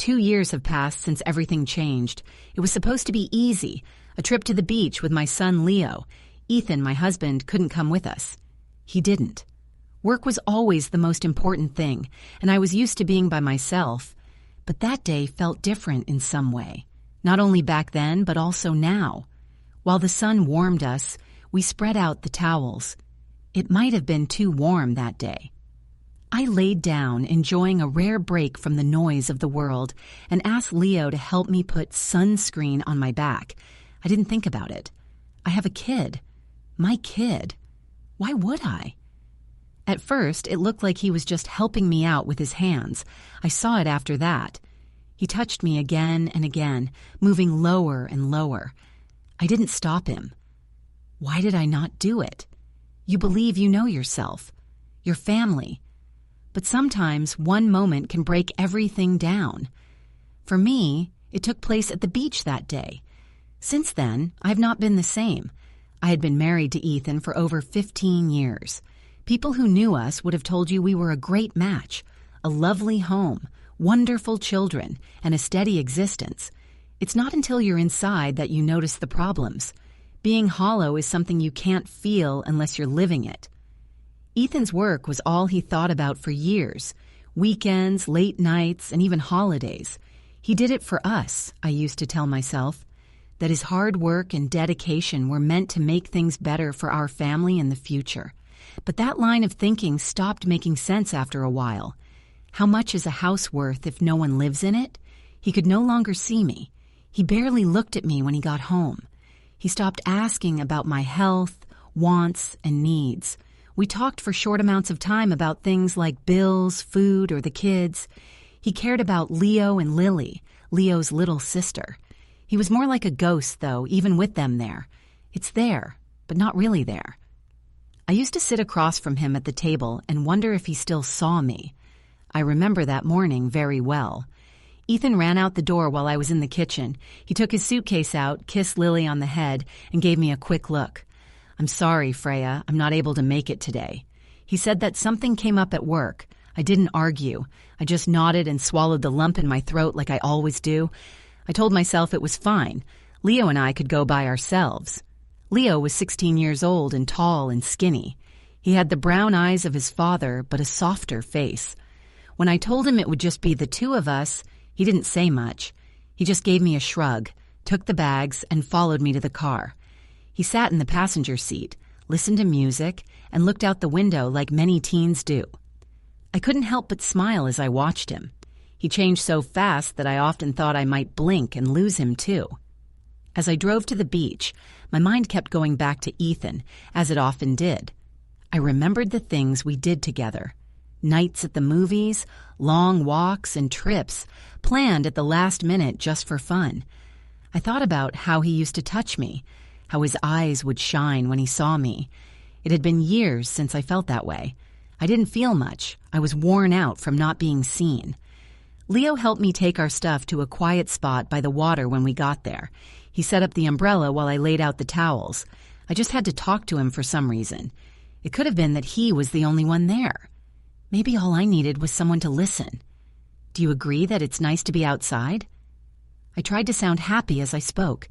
2 years have passed since everything changed. It was supposed to be easy, a trip to the beach with my son Leo. Ethan, my husband, couldn't come with us. He didn't. Work was always the most important thing, and I was used to being by myself. But that day felt different in some way, not only back then but also now. While the sun warmed us, we spread out the towels. It might have been too warm that day. I laid down, enjoying a rare break from the noise of the world, and asked Leo to help me put sunscreen on my back. I didn't think about it. I have a kid. My kid. Why would I? At first, it looked like he was just helping me out with his hands. I saw it after that. He touched me again and again, moving lower and lower. I didn't stop him. Why did I not do it? You believe you know yourself, your family. But sometimes one moment can break everything down. For me, it took place at the beach that day. Since then, I've not been the same. I had been married to Ethan for over 15 years. People who knew us would have told you we were a great match, a lovely home, wonderful children, and a steady existence. It's not until you're inside that you notice the problems. Being hollow is something you can't feel unless you're living it. Ethan's work was all he thought about for years. Weekends, late nights, and even holidays. He did it for us, I used to tell myself. That his hard work and dedication were meant to make things better for our family in the future. But that line of thinking stopped making sense after a while. How much is a house worth if no one lives in it? He could no longer see me. He barely looked at me when he got home. He stopped asking about my health, wants, and needs. We talked for short amounts of time about things like bills, food, or the kids. He cared about Leo and Lily, Leo's little sister. He was more like a ghost, though, even with them there. It's there, but not really there. I used to sit across from him at the table and wonder if he still saw me. I remember that morning very well. Ethan ran out the door while I was in the kitchen. He took his suitcase out, kissed Lily on the head, and gave me a quick look. "I'm sorry, Freya. I'm not able to make it today." He said that something came up at work. I didn't argue. I just nodded and swallowed the lump in my throat like I always do. I told myself it was fine. Leo and I could go by ourselves. Leo was 16 years old and tall and skinny. He had the brown eyes of his father, but a softer face. When I told him it would just be the two of us, he didn't say much. He just gave me a shrug, took the bags, and followed me to the car. He sat in the passenger seat, listened to music, and looked out the window like many teens do. I couldn't help but smile as I watched him. He changed so fast that I often thought I might blink and lose him too. As I drove to the beach, my mind kept going back to Ethan, as it often did. I remembered the things we did together. Nights at the movies, long walks, and trips, planned at the last minute just for fun. I thought about how he used to touch me, how his eyes would shine when he saw me. It had been years since I felt that way. I didn't feel much. I was worn out from not being seen. Leo helped me take our stuff to a quiet spot by the water when we got there. He set up the umbrella while I laid out the towels. I just had to talk to him for some reason. It could have been that he was the only one there. Maybe all I needed was someone to listen. Do you agree that it's nice to be outside? I tried to sound happy as I spoke.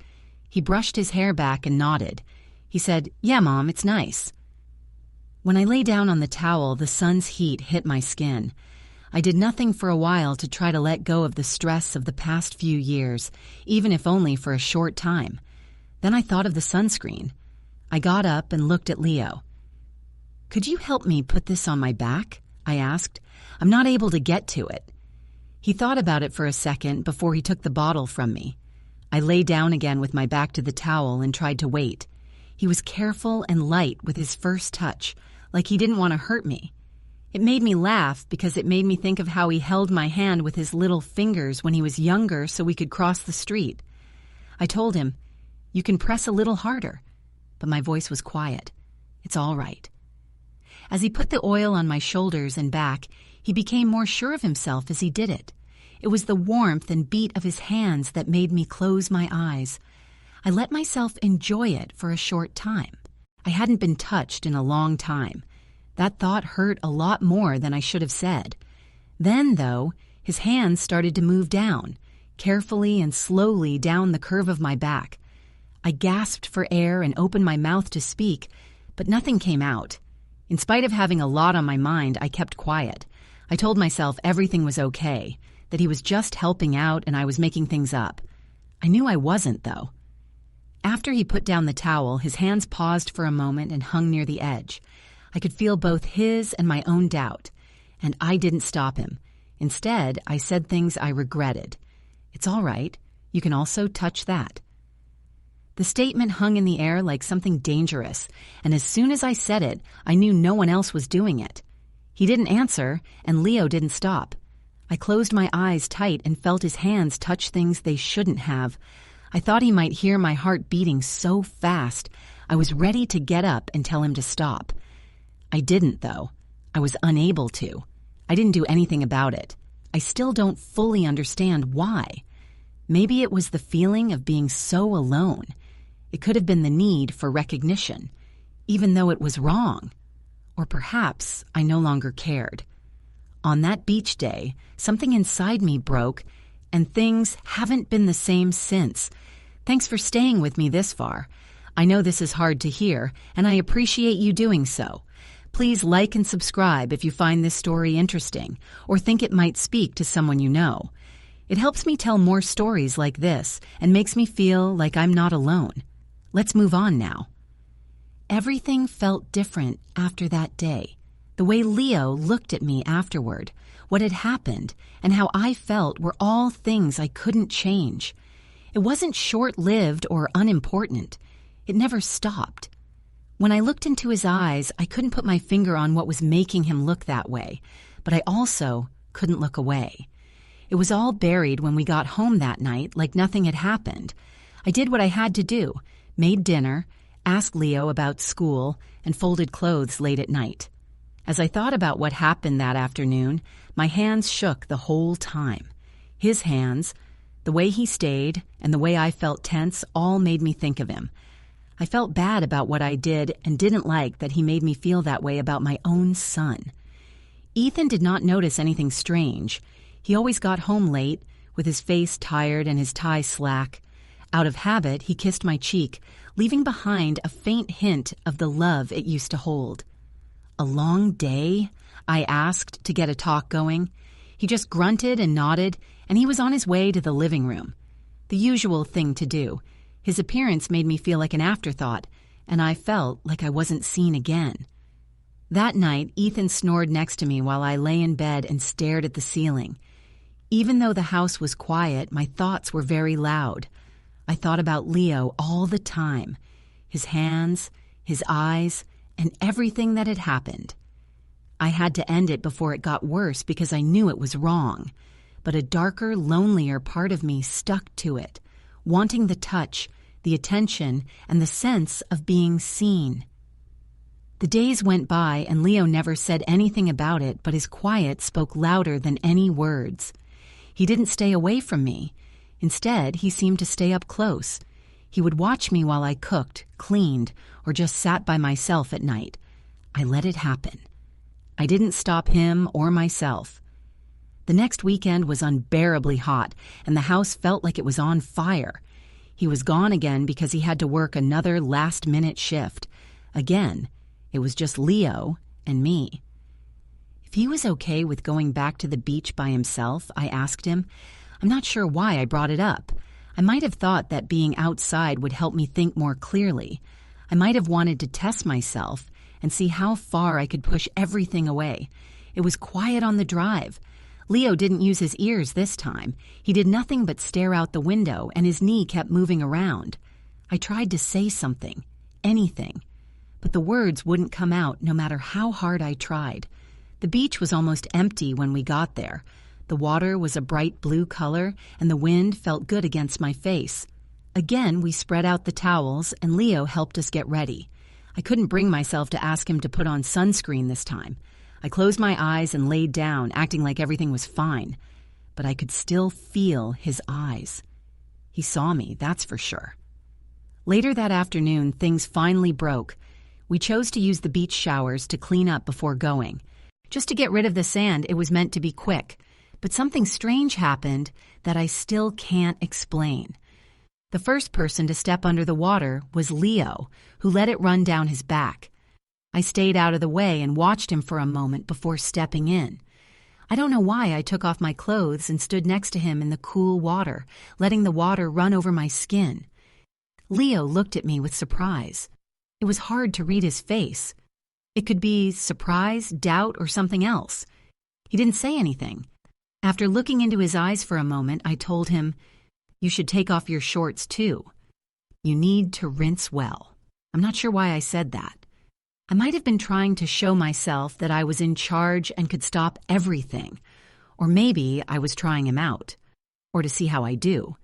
He brushed his hair back and nodded. He said, "Yeah, Mom, it's nice." When I lay down on the towel, the sun's heat hit my skin. I did nothing for a while to try to let go of the stress of the past few years, even if only for a short time. Then I thought of the sunscreen. I got up and looked at Leo. "Could you help me put this on my back?" I asked. "I'm not able to get to it." He thought about it for a second before he took the bottle from me. I lay down again with my back to the towel and tried to wait. He was careful and light with his first touch, like he didn't want to hurt me. It made me laugh because it made me think of how he held my hand with his little fingers when he was younger so we could cross the street. I told him, "You can press a little harder," but my voice was quiet. "It's all right." As he put the oil on my shoulders and back, he became more sure of himself as he did it. It was the warmth and beat of his hands that made me close my eyes. I let myself enjoy it for a short time. I hadn't been touched in a long time. That thought hurt a lot more than I should have said. Then, though, His hands started to move down, carefully and slowly down the curve of my back. I gasped for air and opened my mouth to speak, but nothing came out. In spite of having a lot on my mind, I kept quiet. I told myself everything was okay, that he was just helping out and I was making things up. I knew I wasn't, though. After he put down the towel, his hands paused for a moment and hung near the edge. I could feel both his and my own doubt, and I didn't stop him. Instead, I said things I regretted. "It's all right. You can also touch that." The statement hung in the air like something dangerous, and as soon as I said it, I knew no one else was doing it. He didn't answer, and Leo didn't stop. I closed my eyes tight and felt his hands touch things they shouldn't have. I thought he might hear my heart beating so fast. I was ready to get up and tell him to stop. I didn't, though. I was unable to. I didn't do anything about it. I still don't fully understand why. Maybe it was the feeling of being so alone. It could have been the need for recognition, even though it was wrong. Or perhaps I no longer cared. On that beach day, something inside me broke, and things haven't been the same since. Thanks for staying with me this far. I know this is hard to hear, and I appreciate you doing so. Please like and subscribe if you find this story interesting or think it might speak to someone you know. It helps me tell more stories like this and makes me feel like I'm not alone. Let's move on now. Everything felt different after that day. The way Leo looked at me afterward, what had happened, and how I felt were all things I couldn't change. It wasn't short-lived or unimportant. It never stopped. When I looked into his eyes, I couldn't put my finger on what was making him look that way, but I also couldn't look away. It was all buried when we got home that night, like nothing had happened. I did what I had to do, made dinner, asked Leo about school, and folded clothes late at night. As I thought about what happened that afternoon, my hands shook the whole time. His hands, the way he stayed, and the way I felt tense all made me think of him. I felt bad about what I did and didn't like that he made me feel that way about my own son. Ethan did not notice anything strange. He always got home late, with his face tired and his tie slack. Out of habit, he kissed my cheek, leaving behind a faint hint of the love it used to hold. "A long day?" I asked to get a talk going. He just grunted and nodded, and he was on his way to the living room. The usual thing to do. His appearance made me feel like an afterthought, and I felt like I wasn't seen again. That night, Ethan snored next to me while I lay in bed and stared at the ceiling. Even though the house was quiet, my thoughts were very loud. I thought about Leo all the time, his hands, his eyes, and everything that had happened. I had to end it before it got worse because I knew it was wrong. But a darker, lonelier part of me stuck to it, wanting the touch, the attention, and the sense of being seen. The days went by and Leo never said anything about it, but his quiet spoke louder than any words. He didn't stay away from me. Instead, he seemed to stay up close. He would watch me while I cooked, cleaned, or just sat by myself at night. I let it happen. I didn't stop him or myself. The next weekend was unbearably hot, and the house felt like it was on fire. He was gone again because he had to work another last-minute shift. Again, it was just Leo and me. If he was okay with going back to the beach by himself, I asked him. I'm not sure why I brought it up. I might have thought that being outside would help me think more clearly. I might have wanted to test myself and see how far I could push everything away. It was quiet on the drive. Leo didn't use his ears this time. He did nothing but stare out the window, and his knee kept moving around. I tried to say something, anything, but the words wouldn't come out no matter how hard I tried. The beach was almost empty when we got there. The water was a bright blue color, and the wind felt good against my face. Again, we spread out the towels, and Leo helped us get ready. I couldn't bring myself to ask him to put on sunscreen this time. I closed my eyes and laid down, acting like everything was fine. But I could still feel his eyes. He saw me, that's for sure. Later that afternoon, things finally broke. We chose to use the beach showers to clean up before going. Just to get rid of the sand, it was meant to be quick. but something strange happened that I still can't explain. The first person to step under the water was Leo, who let it run down his back. I stayed out of the way and watched him for a moment before stepping in. I don't know why I took off my clothes and stood next to him in the cool water, letting the water run over my skin. Leo looked at me with surprise. It was hard to read his face. It could be surprise, doubt, or something else. He didn't say anything. After looking into his eyes for a moment, I told him, "You should take off your shorts too. You need to rinse well." I'm not sure why I said that. I might have been trying to show myself that I was in charge and could stop everything. Or maybe I was trying him out. Or to see how I do.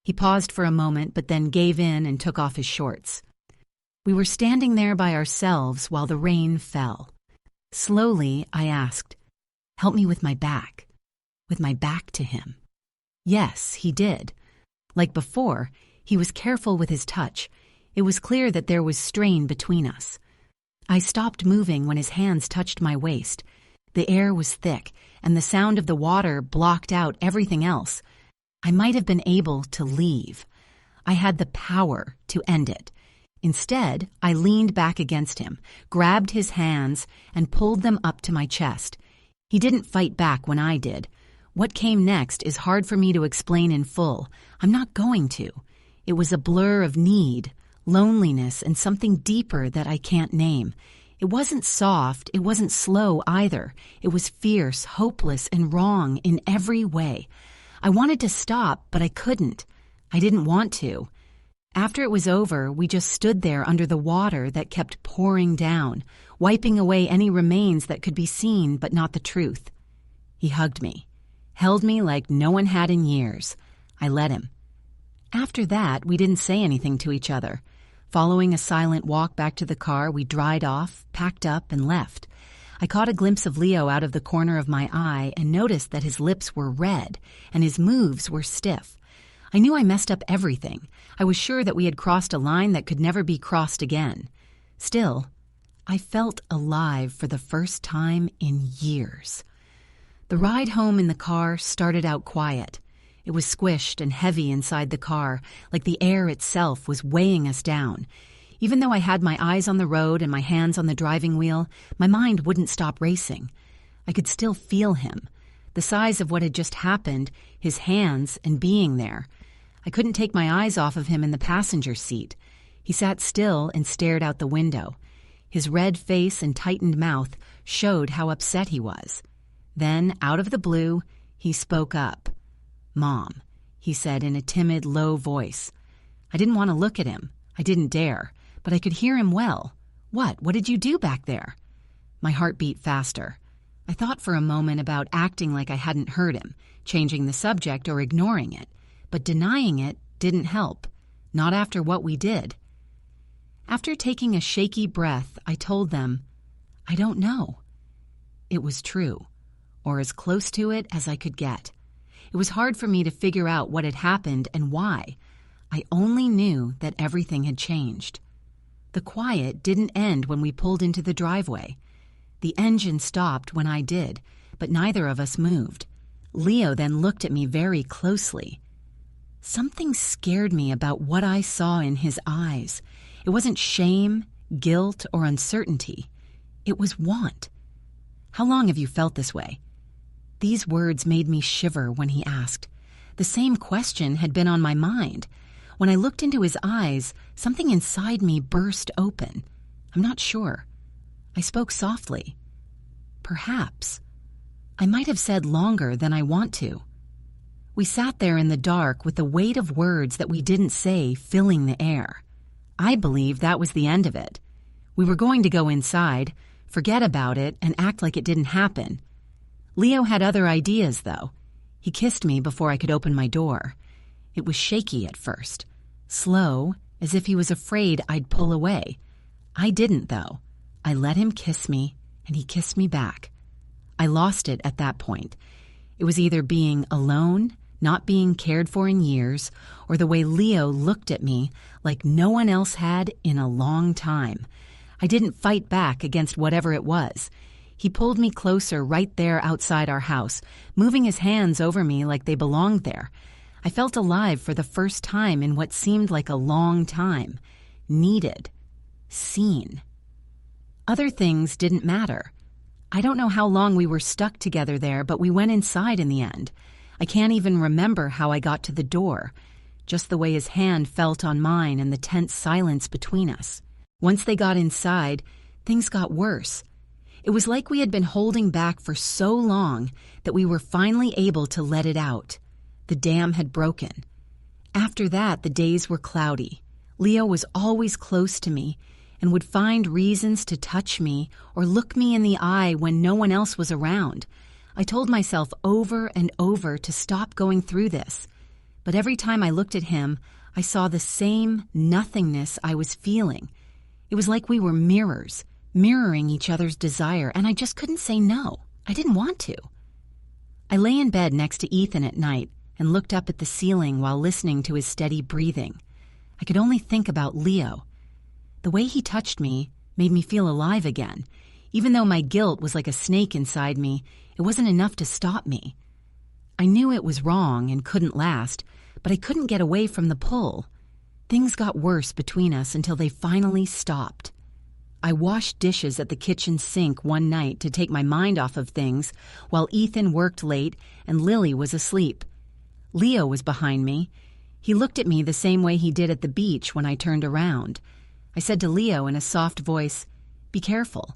He paused for a moment but then gave in and took off his shorts. We were standing there by ourselves while the rain fell. Slowly, I asked, "Help me with my back." With my back to him. Yes, he did. Like before, he was careful with his touch. It was clear that there was strain between us. I stopped moving when his hands touched my waist. The air was thick, and the sound of the water blocked out everything else. I might have been able to leave. I had the power to end it. Instead, I leaned back against him, grabbed his hands, and pulled them up to my chest. He didn't fight back when I did. What came next is hard for me to explain in full. I'm not going to. It was a blur of need, loneliness, and something deeper that I can't name. It wasn't soft, it wasn't slow either. It was fierce, hopeless, and wrong in every way. I wanted to stop, but I couldn't. I didn't want to. After it was over, we just stood there under the water that kept pouring down, wiping away any remains that could be seen but not the truth. He hugged me, held me like no one had in years. I let him. After that, we didn't say anything to each other. Following a silent walk back to the car, we dried off, packed up, and left. I caught a glimpse of Leo out of the corner of my eye and noticed that his lips were red and his moves were stiff. I knew I messed up everything. I was sure that we had crossed a line that could never be crossed again. Still, I felt alive for the first time in years. The ride home in the car started out quiet. It was squished and heavy inside the car, like the air itself was weighing us down. Even though I had my eyes on the road and my hands on the driving wheel, my mind wouldn't stop racing. I could still feel him. The size of what had just happened, his hands, and being there. I couldn't take my eyes off of him in the passenger seat. He sat still and stared out the window. His red face and tightened mouth showed how upset he was. Then, out of the blue, he spoke up. "Mom," he said in a timid, low voice. I didn't want to look at him. I didn't dare, but I could hear him well. What did you do back there?" My heart beat faster. I thought for a moment about acting like I hadn't heard him, changing the subject or ignoring it. But denying it didn't help, not after what we did. After taking a shaky breath, I told them, "I don't know." It was true, or as close to it as I could get. It was hard for me to figure out what had happened and why. I only knew that everything had changed. The quiet didn't end when we pulled into the driveway. The engine stopped when I did, but neither of us moved. Leo then looked at me very closely. Something scared me about what I saw in his eyes. It wasn't shame, guilt, or uncertainty. It was want. "How long have you felt this way?" These words made me shiver when he asked. The same question had been on my mind. When I looked into his eyes, something inside me burst open. I'm not sure. I spoke softly. Perhaps. I might have said longer than I want to. We sat there in the dark with the weight of words that we didn't say filling the air. I believed that was the end of it. We were going to go inside, forget about it, and act like it didn't happen. Leo had other ideas, though. He kissed me before I could open my door. It was shaky at first, slow, as if he was afraid I'd pull away. I didn't, though. I let him kiss me, and he kissed me back. I lost it at that point. It was either being alone, not being cared for in years, or the way Leo looked at me like no one else had in a long time. I didn't fight back against whatever it was. He pulled me closer right there outside our house, moving his hands over me like they belonged there. I felt alive for the first time in what seemed like a long time. Needed. Seen. Other things didn't matter. I don't know how long we were stuck together there, but we went inside in the end. I can't even remember how I got to the door, just the way his hand felt on mine and the tense silence between us. Once they got inside, things got worse. It was like we had been holding back for so long that we were finally able to let it out. The dam had broken. After that, the days were cloudy. Leo was always close to me and would find reasons to touch me or look me in the eye when no one else was around. I told myself over and over to stop going through this. But every time I looked at him, I saw the same nothingness I was feeling. It was like we were mirrors, mirroring each other's desire, and I just couldn't say no. I didn't want to. I lay in bed next to Ethan at night and looked up at the ceiling while listening to his steady breathing. I could only think about Leo. The way he touched me made me feel alive again. Even though my guilt was like a snake inside me, it wasn't enough to stop me. I knew it was wrong and couldn't last, but I couldn't get away from the pull. Things got worse between us until they finally stopped. I washed dishes at the kitchen sink one night to take my mind off of things while Ethan worked late and Lily was asleep. Leo was behind me. He looked at me the same way he did at the beach when I turned around. I said to Leo in a soft voice, "Be careful."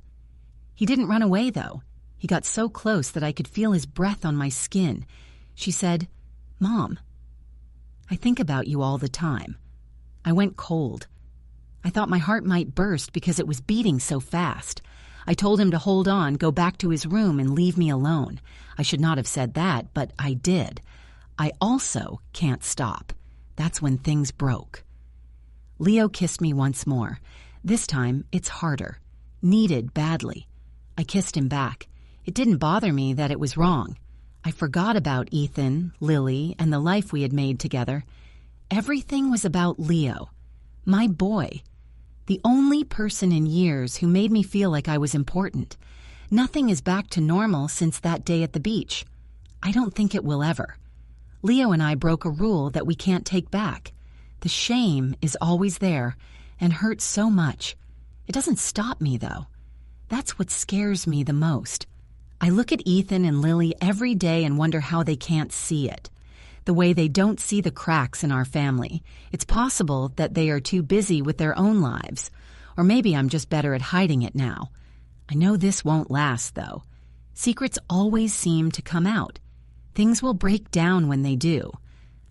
He didn't run away, though. He got so close that I could feel his breath on my skin. She said, "Mom, I think about you all the time." I went cold. I thought my heart might burst because it was beating so fast. I told him to hold on, go back to his room, and leave me alone. I should not have said that, but I did. I also can't stop. That's when things broke. Leo kissed me once more. This time, it's harder. Needed badly. I kissed him back. It didn't bother me that it was wrong. I forgot about Ethan, Lily, and the life we had made together. Everything was about Leo, my boy, the only person in years who made me feel like I was important. Nothing is back to normal since that day at the beach. I don't think it will ever. Leo and I broke a rule that we can't take back. The shame is always there and hurts so much. It doesn't stop me, though. That's what scares me the most. I look at Ethan and Lily every day and wonder how they can't see it. The way they don't see the cracks in our family. It's possible that they are too busy with their own lives. Or maybe I'm just better at hiding it now. I know this won't last, though. Secrets always seem to come out. Things will break down when they do.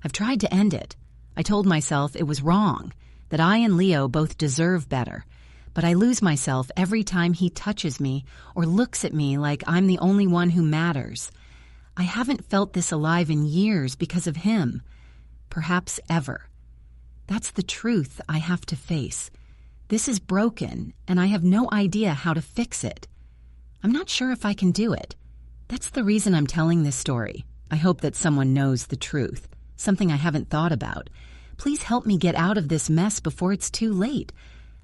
I've tried to end it. I told myself it was wrong, that I and Leo both deserve better. But I lose myself every time he touches me or looks at me like I'm the only one who matters. I haven't felt this alive in years because of him. Perhaps ever. That's the truth I have to face. This is broken, and I have no idea how to fix it. I'm not sure if I can do it. That's the reason I'm telling this story. I hope that someone knows the truth, something I haven't thought about. Please help me get out of this mess before it's too late.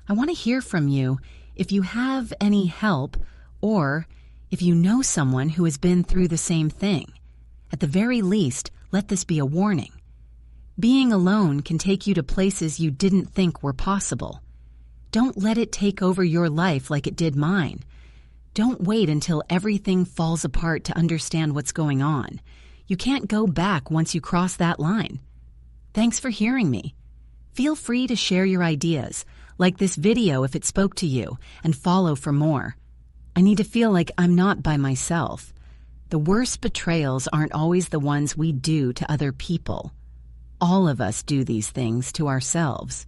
I want to hear from you if you have any help or if you know someone who has been through the same thing. At the very least, let this be a warning. Being alone can take you to places you didn't think were possible. Don't let it take over your life like it did mine. Don't wait until everything falls apart to understand what's going on. You can't go back once you cross that line. Thanks for hearing me. Feel free to share your ideas, like this video if it spoke to you, and follow for more. I need to feel like I'm not by myself. The worst betrayals aren't always the ones we do to other people. All of us do these things to ourselves.